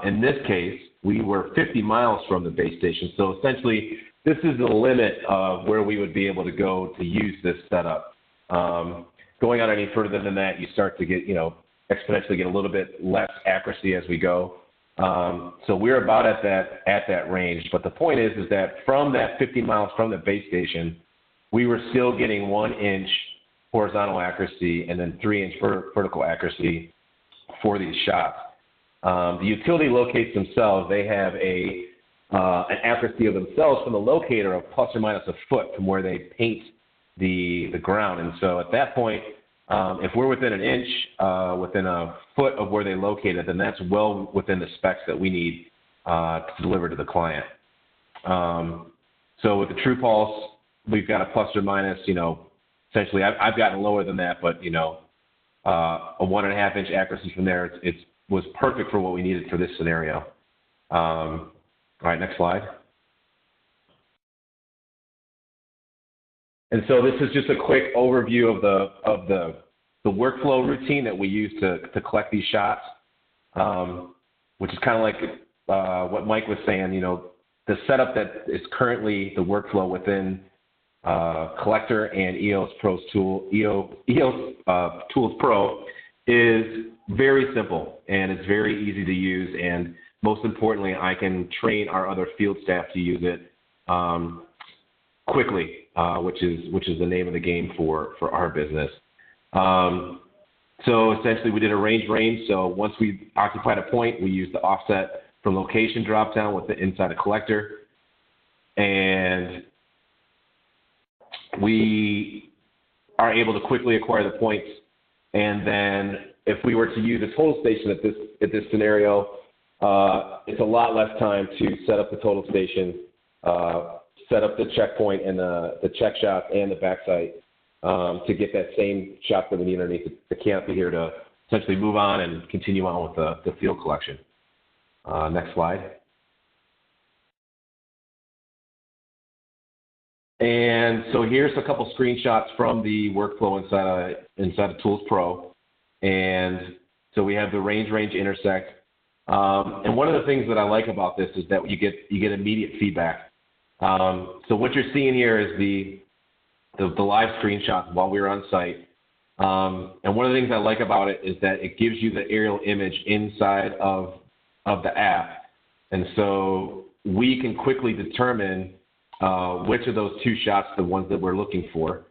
In this case, we were 50 miles from the base station. So essentially, this is the limit of where we would be able to go to use this setup. Going out any further than that, you start to get, exponentially get a little bit less accuracy as we go. So we're about at that range. But the point is that from that 50 miles from the base station, we were still getting 1 inch horizontal accuracy and then 3 inch vertical accuracy for these shots. The utility locates themselves, they have an accuracy of themselves from the locator of plus or minus a foot from where they paint the ground. And so at that point, if we're within an inch, within a foot of where they located, then that's well within the specs that we need to deliver to the client. So with the True Pulse, we've got a plus or minus, essentially I've gotten lower than that, but, a 1.5 inch accuracy from there, it was perfect for what we needed for this scenario. All right, next slide. And so this is just a quick overview of the workflow routine that we use to collect these shots, which is kind of like what Mike was saying. The setup that is currently the workflow within Collector and Eos Tools Pro is very simple, and it's very easy to use, and most importantly, I can train our other field staff to use it quickly, which is the name of the game for our business. So essentially, we did a range. So once we occupied a point, we used the offset from location dropdown with the inside a collector, and we are able to quickly acquire the points and then if we were to use a total station at this scenario, it's a lot less time to set up the total station, set up the checkpoint and the check shot and the backside to get that same shot that we need underneath the canopy here to essentially move on and continue on with the field collection. Next slide. And so here's a couple screenshots from the workflow inside of Tools Pro. And so we have the range, intersect. And one of the things that I like about this is that you get immediate feedback. So what you're seeing here is the live screenshot while we were on site. And one of the things I like about it is that it gives you the aerial image inside of the app. And so we can quickly determine which of those two shots are the ones that we're looking for.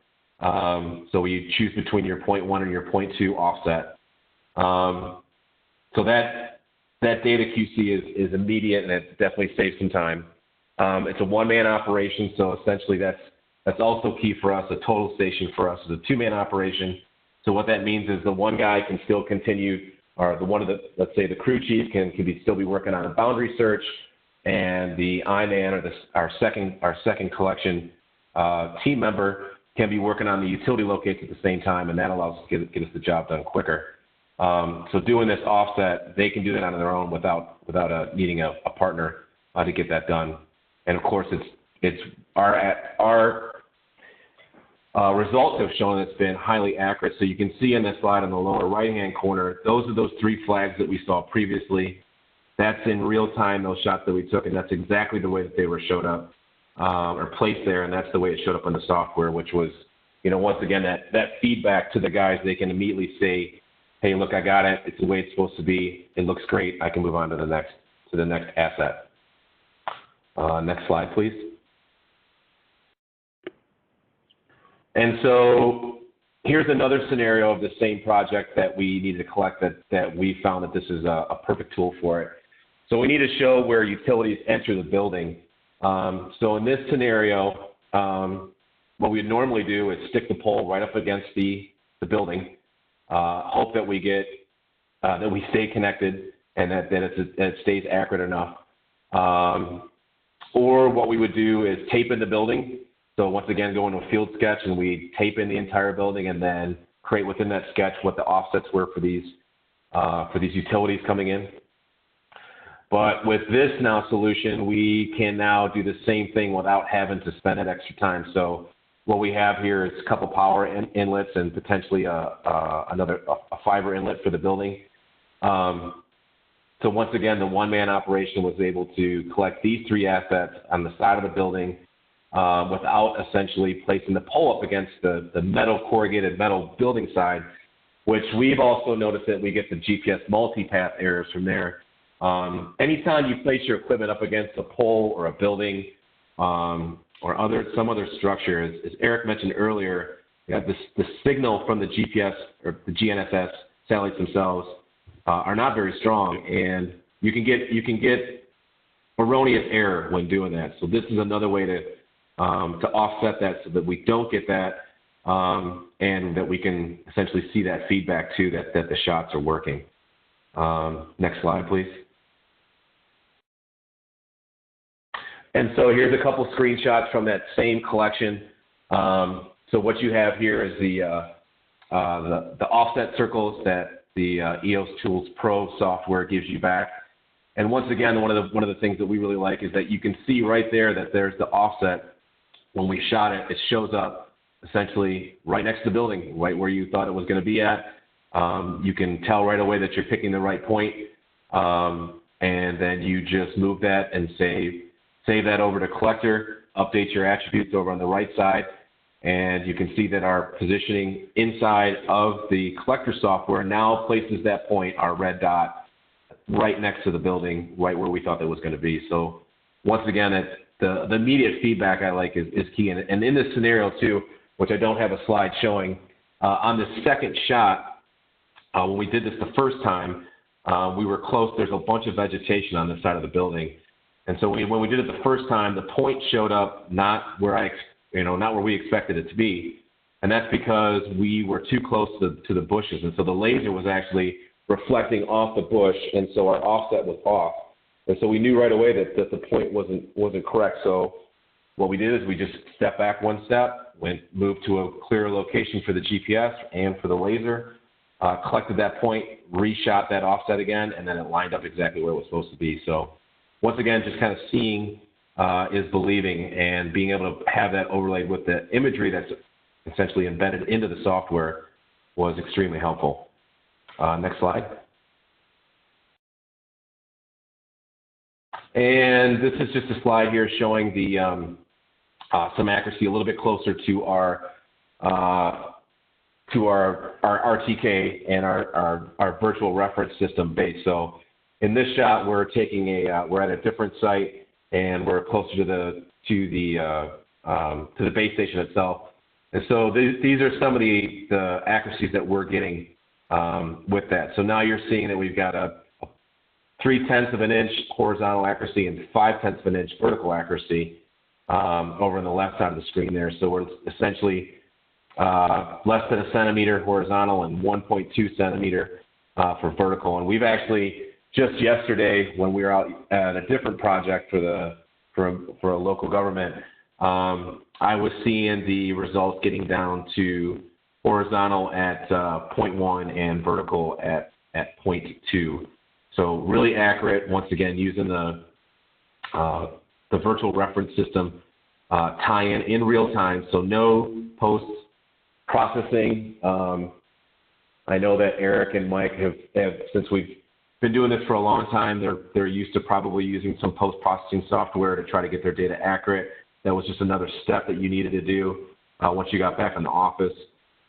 So we choose between your 0.1 and your 0.2 offset. So that data QC is immediate, and it definitely saves some time. It's a one-man operation, so essentially that's also key for us. A total station for us is a two-man operation. So what that means is the one guy can still continue, or let's say the crew chief can still be working on a boundary search, and the I-man or our second collection team member can be working on the utility locates at the same time, and that allows us to get us the job done quicker. So doing this offset, they can do that on their own without needing a partner to get that done. And of course, our results have shown it's been highly accurate. So you can see in this slide on the lower right-hand corner, those are those three flags that we saw previously. That's in real time, those shots that we took, and that's exactly the way that they were showed up or placed there, and that's the way it showed up in the software, which was, once again, that feedback to the guys. They can immediately say, hey, look, I got it. It's the way it's supposed to be. It looks great. I can move on to the next asset. Next slide, please. And so here's another scenario of the same project that we needed to collect that we found that this is a perfect tool for it. So we need to show where utilities enter the building. So in this scenario, what we'd normally do is stick the pole right up against the building, hope that we stay connected and that it stays accurate enough. Or what we would do is tape in the building. So once again, go into a field sketch and we tape in the entire building and then create within that sketch what the offsets were for these utilities coming in. But with this now solution, we can now do the same thing without having to spend that extra time. So what we have here is a couple power inlets and potentially a fiber inlet for the building. So once again, the one-man operation was able to collect these three assets on the side of the building without essentially placing the pole up against the corrugated metal building side, which we've also noticed that we get the GPS multipath errors from there. Anytime you place your equipment up against a pole or a building or some other structure, as Eric mentioned earlier, you have the signal from the GPS or the GNSS satellites themselves are not very strong, and you can get erroneous error when doing that. So this is another way to offset that so that we don't get that, and that we can essentially see that feedback too, that the shots are working. Next slide, please. And so here's a couple screenshots from that same collection. So what you have here is the offset circles that the Eos Tools Pro software gives you back. And once again, one of the things that we really like is that you can see right there that there's the offset. When we shot it, it shows up essentially right next to the building, right where you thought it was going to be at. You can tell right away that you're picking the right point, and then you just move that and save that over to collector, update your attributes over on the right side, and you can see that our positioning inside of the collector software now places that point, our red dot, right next to the building, right where we thought that was going to be. So once again, the immediate feedback I like is key. And in this scenario too, which I don't have a slide showing, on the second shot, when we did this the first time, we were close. There's a bunch of vegetation on the side of the building. And so when we did it the first time, the point showed up not where we expected it to be. And that's because we were too close to the bushes. And so the laser was actually reflecting off the bush, and so our offset was off. And so we knew right away that the point wasn't correct. So what we did is we just stepped back one step, moved to a clearer location for the GPS and for the laser, collected that point, reshot that offset again, and then it lined up exactly where it was supposed to be. So once again, just kind of seeing is believing, and being able to have that overlaid with the imagery that's essentially embedded into the software was extremely helpful. Next slide. And this is just a slide here showing the some accuracy a little bit closer to our RTK and our virtual reference system base. So in this shot, we're taking we're at a different site, and we're closer to the base station itself. And so these are some of the accuracies that we're getting with that. So now you're seeing that we've got a 0.3 of an inch horizontal accuracy and 0.5 of an inch vertical accuracy over on the left side of the screen there. So we're essentially less than a centimeter horizontal and 1.2 centimeter for vertical. And we've actually just yesterday, when we were out at a different project for a local government, I was seeing the results getting down to horizontal at 0.1 and vertical at 0.2. So really accurate. Once again, using the virtual reference system tie-in in real time. So no post processing. I know that Eric and Mike have since we've been doing this for a long time, they're used to probably using some post-processing software to try to get their data accurate. That was just another step that you needed to do once you got back in the office.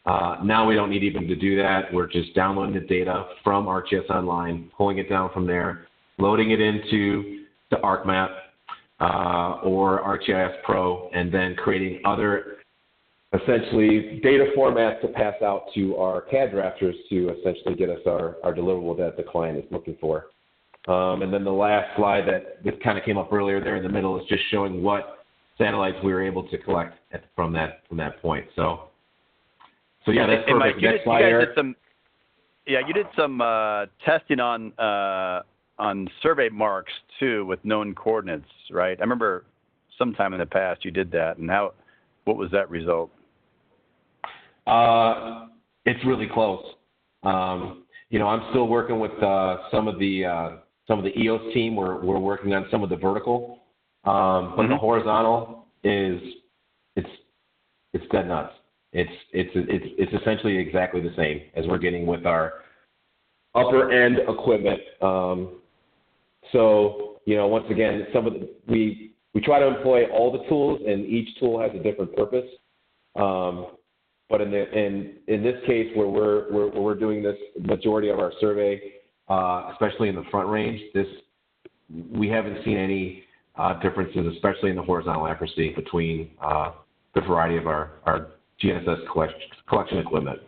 Now we don't need even to do that. We're just downloading the data from ArcGIS Online, pulling it down from there, loading it into the ArcMap or ArcGIS Pro, and then creating other essentially data formats to pass out to our CAD drafters to essentially get us our deliverable that the client is looking for. And then the last slide that kind of came up earlier there in the middle is just showing what satellites we were able to collect from that point. So yeah, that's perfect. Mike, Next slide, Eric. You did some testing on survey marks too with known coordinates, right? I remember sometime in the past you did that, and what was that result? It's really close. I'm still working with some of the Eos team. We're working on some of the vertical, but the horizontal it's dead nuts. It's essentially exactly the same as we're getting with our upper end equipment. So once again, we try to employ all the tools, and each tool has a different purpose. But in this case, where we're doing this majority of our survey, especially in the Front Range, we haven't seen any differences, especially in the horizontal accuracy between the variety of our GNSS collection equipment.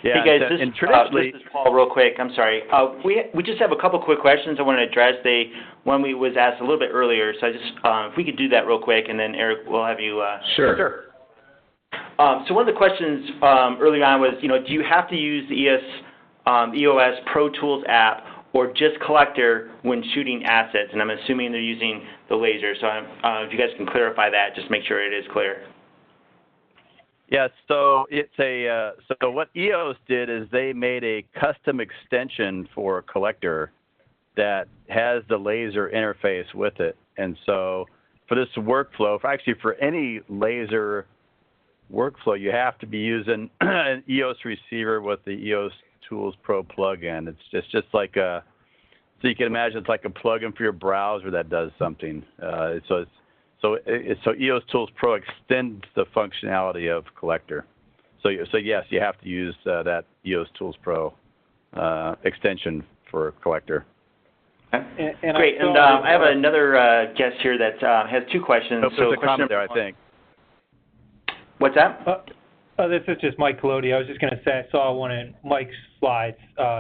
Yeah, hey guys, this is Paul real quick. I'm sorry. We just have a couple quick questions I want to address. One was asked a little bit earlier, so I just if we could do that real quick, and then Eric, we'll have you. Sure. So one of the questions early on was, do you have to use the EOS Pro Tools app or just Collector when shooting assets? And I'm assuming they're using the laser. So if you guys can clarify that, just make sure it is clear. Yeah, so so what EOS did is they made a custom extension for Collector that has the laser interface with it. And so for this workflow, for any laser workflow, you have to be using an EOS receiver with the Eos Tools Pro plugin. It's just like so you can imagine it's like a plugin for your browser that does something. So EOS Tools Pro extends the functionality of Collector. So yes, you have to use that EOS Tools Pro extension for Collector. Great, and I have another guest here that has two questions. There's a comment there, I think. What's that? This is just Mike Kolody. I was just going to say I saw one of Mike's slides.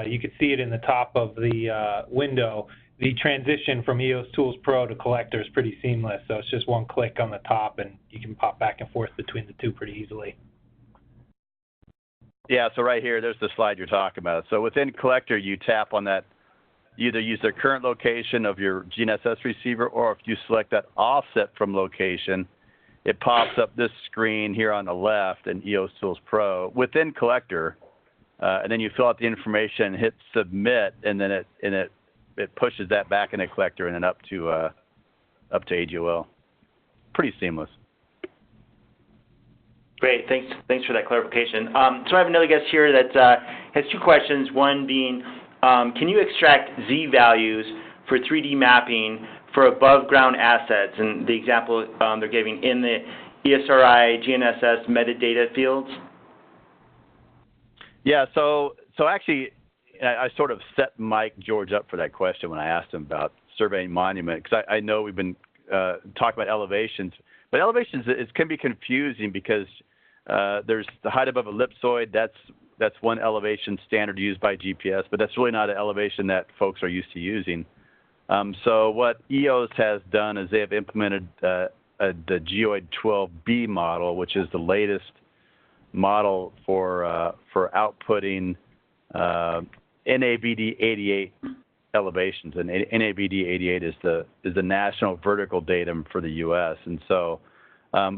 You could see it in the top of the window. The transition from EOS Tools Pro to Collector is pretty seamless. So it's just one click on the top, and you can pop back and forth between the two pretty easily. Yeah, so right here, there's the slide you're talking about. So within Collector, you tap on that, you either use the current location of your GNSS receiver, or if you select that offset from location, it pops up this screen here on the left in Eos Tools Pro within Collector, and then you fill out the information, hit submit, and then it pushes that back into Collector and then up to AGOL. Pretty seamless. Great, thanks for that clarification. So I have another guest here that has two questions. One being, can you extract Z values for 3D mapping for above ground assets? And the example they're giving in the ESRI GNSS metadata fields. Yeah, so actually, I sort of set Mike George up for that question when I asked him about surveying monument, because I know we've been talking about elevations, but elevations it can be confusing because there's the height above ellipsoid. That's one elevation standard used by GPS, but that's really not an elevation that folks are used to using. So what EOS has done is they have implemented the Geoid 12B model, which is the latest model for outputting NAVD 88 elevations, and NAVD 88 is the national vertical datum for the U.S. And so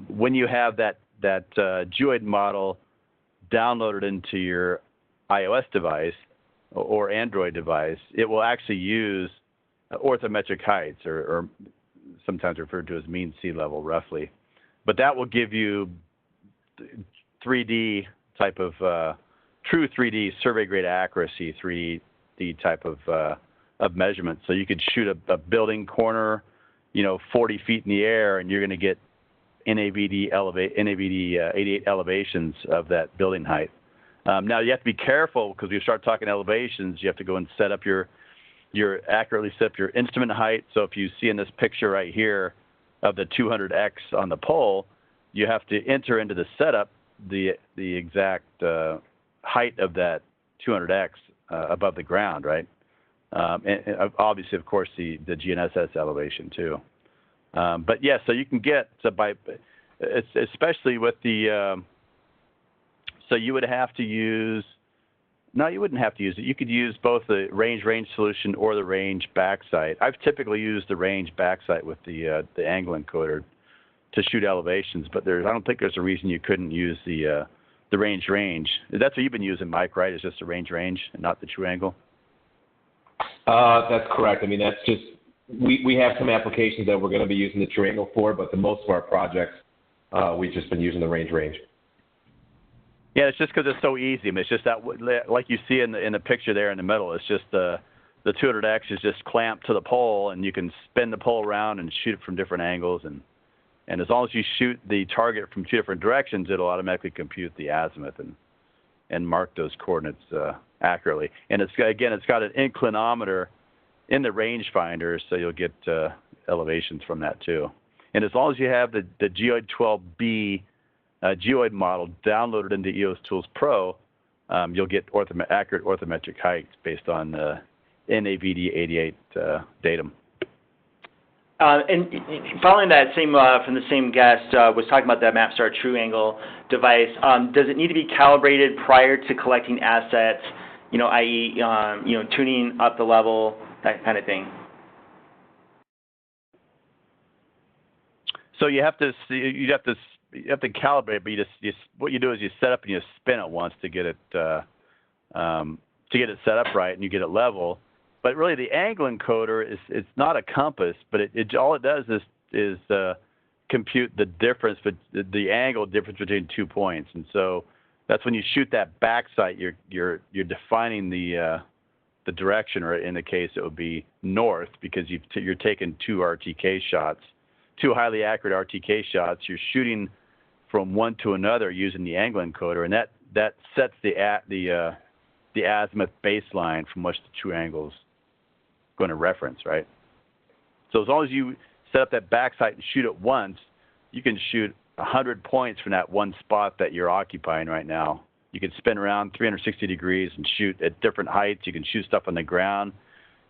when you have that Geoid model downloaded into your iOS device or Android device, it will actually use orthometric heights, or sometimes referred to as mean sea level, roughly. But that will give you 3D type of true 3D survey grade accuracy, 3D type of measurement. So you could shoot a building corner, 40 feet in the air, and you're going to get NAVD 88 elevations of that building height. Now you have to be careful, because when you start talking elevations, you have to go and set up accurately set up your instrument height. So if you see in this picture right here of the 200x on the pole, you have to enter into the setup the exact height of that 200x above the ground, right? And obviously, of course, the GNSS elevation too. But yeah, so you can get especially with the so you would have to use. No, you wouldn't have to use it. You could use both the range solution or the range backsite. I've typically used the range backsite with the angle encoder to shoot elevations, but I don't think there's a reason you couldn't use the range. That's what you've been using, Mike, right? It's just the range and not the true angle. That's correct. I mean, that's just we have some applications that we're going to be using the true angle for, but the most of our projects we've just been using the range. Yeah, it's just because it's so easy. I mean, it's just that, like you see in the picture there in the middle, it's just the 200x is just clamped to the pole, and you can spin the pole around and shoot it from different angles. And as long as you shoot the target from two different directions, it'll automatically compute the azimuth and mark those coordinates accurately. And it's got an inclinometer in the Rangefinders, so you'll get elevations from that too. And as long as you have the Geoid 12B Geoid model downloaded into Eos Tools Pro, you'll get accurate orthometric heights based on NAVD 88 datum. And following that from the same guest, was talking about that MapStar True Angle device. Does it need to be calibrated prior to collecting assets, i.e., tuning up the level, that kind of thing? So you have to calibrate, but what you do is you set up and you spin it once to get it set up right, and you get it level. But really, the angle encoder it's not a compass, but all it does is compute the difference, the angle difference between 2 points. And so that's when you shoot that backsite, you're defining the direction, or in the case it would be north, because you're taking two RTK shots, two highly accurate RTK shots. You're shooting from one to another using the angle encoder, and that sets the azimuth baseline from which the true angle's going to reference, right? So as long as you set up that backsite and shoot it once, you can shoot 100 points from that one spot that you're occupying right now. You can spin around 360 degrees and shoot at different heights. You can shoot stuff on the ground.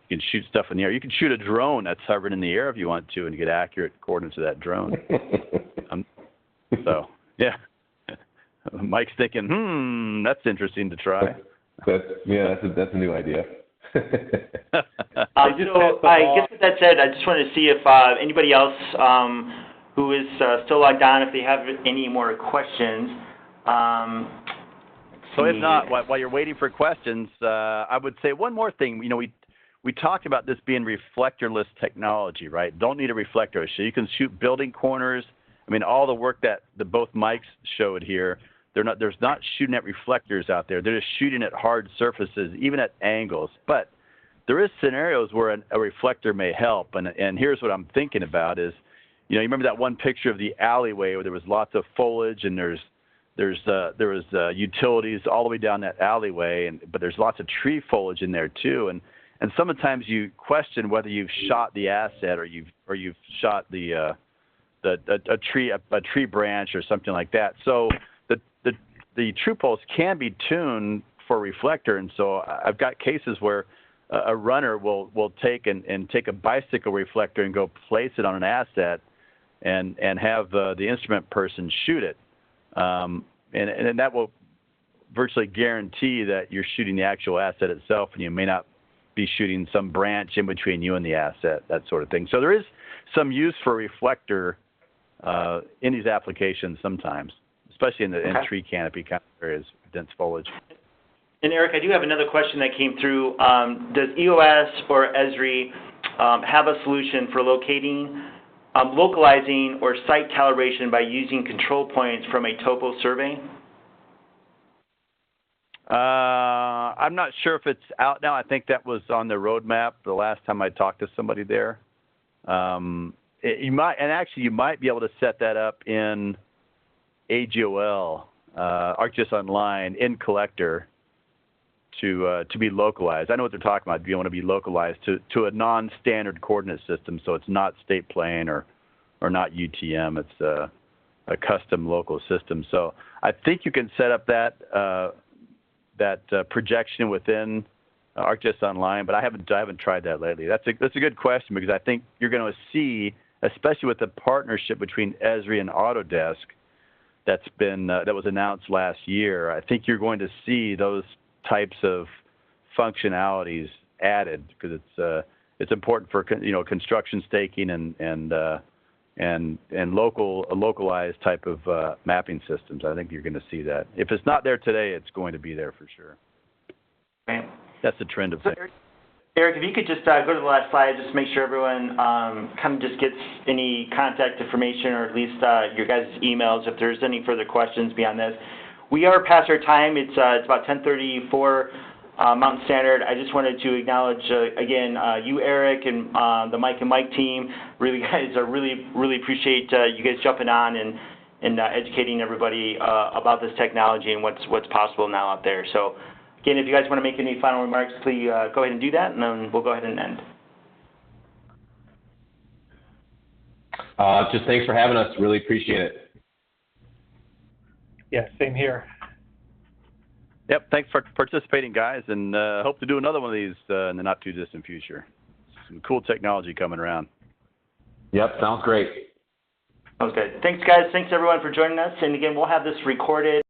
You can shoot stuff in the air. You can shoot a drone that's hovering in the air if you want to, and get accurate coordinates of that drone. So, yeah. Mike's thinking, that's interesting to try. That's a new idea. So I guess with that said, I just wanted to see if anybody else who is still logged on, if they have any more questions. So if not, while you're waiting for questions, I would say one more thing. You know, we talked about this being reflectorless technology, right? Don't need a reflector. So you can shoot building corners. I mean, all the work that both Mikes showed here, there's not shooting at reflectors out there. They're just shooting at hard surfaces, even at angles. But there is scenarios where a reflector may help. And here's what I'm thinking about is, you remember that one picture of the alleyway where there was lots of foliage and there was utilities all the way down that alleyway, but there's lots of tree foliage in there too. And sometimes you question whether you've shot the asset or you've shot a tree branch or something like that. So the true pulse can be tuned for reflector, and so I've got cases where a runner will take a bicycle reflector and go place it on an asset and have the instrument person shoot it. And that will virtually guarantee that you're shooting the actual asset itself, and you may not be shooting some branch in between you and the asset, that sort of thing. So there is some use for reflector in these applications sometimes, especially in tree canopy kind of areas, dense foliage. And Eric, I do have another question that came through. Does EOS or Esri have a solution for locating, localizing, or site calibration by using control points from a topo survey? I'm not sure if it's out now. I think that was on the roadmap the last time I talked to somebody there. You might be able to set that up in AGOL, ArcGIS Online, in Collector to be localized. I know what they're talking about. You want to be localized to a non-standard coordinate system, so it's not state plane or not UTM. It's a custom local system. So I think you can set up that projection within ArcGIS Online, but I haven't tried that lately. That's a good question, because I think you're going to see, especially with the partnership between Esri and Autodesk that was announced last year. I think you're going to see those types of functionalities added, because it's important for construction staking and localized type of mapping systems. I think you're going to see that. If it's not there today, it's going to be there for sure. Okay. That's the trend of things. Eric, if you could just go to the last slide, just make sure everyone kind of just gets any contact information, or at least your guys' emails if there's any further questions beyond this. We are past our time. It's about 10:34 Mountain Standard. I just wanted to acknowledge again you, Eric, and the Mike and Mike team. Really, guys, I really appreciate you guys jumping on and educating everybody about this technology and what's possible now out there. So, again, if you guys want to make any final remarks, please go ahead and do that, and then we'll go ahead and end. Just thanks for having us. Really appreciate it. Yeah, same here. Yep, thanks for participating, guys, and hope to do another one of these in the not-too-distant future. Some cool technology coming around. Yep, sounds great. Sounds good. Thanks, guys. Thanks, everyone, for joining us. And, again, we'll have this recorded.